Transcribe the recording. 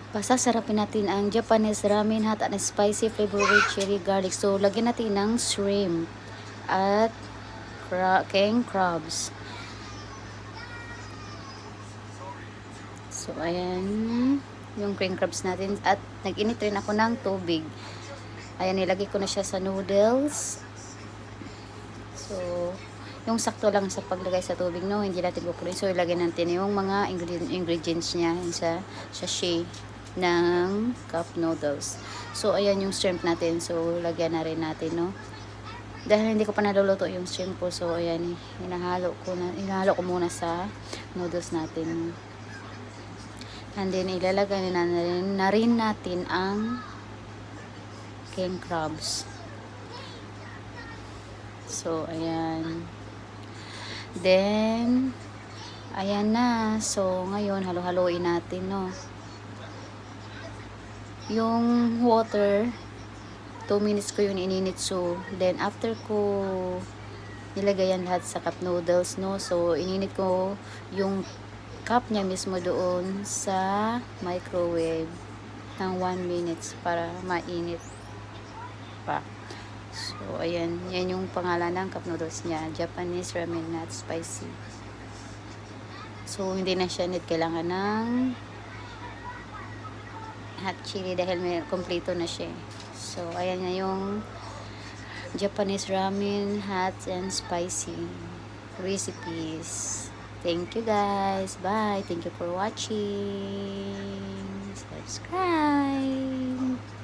Pasasarapin natin ang Japanese ramen hot and spicy flavor with cherry garlic. So, lagyan natin ng shrimp at king crabs. So, ayan yung king crabs natin. At nag-init rin ako ng tubig. Ayan, nilagay ko na siya sa noodles. So, yung sakto lang sa paglagay sa tubig, no? Hindi natin pupuloy. So, ilagay natin yung mga ingredients niya sa sachet ng cup noodles. So, ayan yung shrimp natin. So, lagyan na rin natin, no? Dahil hindi ko pa naluluto yung shrimp ko. So, ayan, hinahalo ko muna sa noodles natin. And then, ilalagay na rin natin ang king crabs. So, ayan. Then, ayan na. So, ngayon, halo-haloin natin, no? Yung water, 2 minutes ko yun ininit. So, then, after ko nilagay yan lahat sa cup noodles, no? So, ininit ko yung cup niya mismo doon sa microwave ng 1 minutes para mainit pa. So, ayan. Yan yung pangalan ng cup noodles niya. Japanese ramen not spicy. So, hindi na siya kailangan ng hot chili dahil may kompleto na siya. So, ayan na yung Japanese ramen hot and spicy recipes. Thank you guys. Bye. Thank you for watching. Subscribe.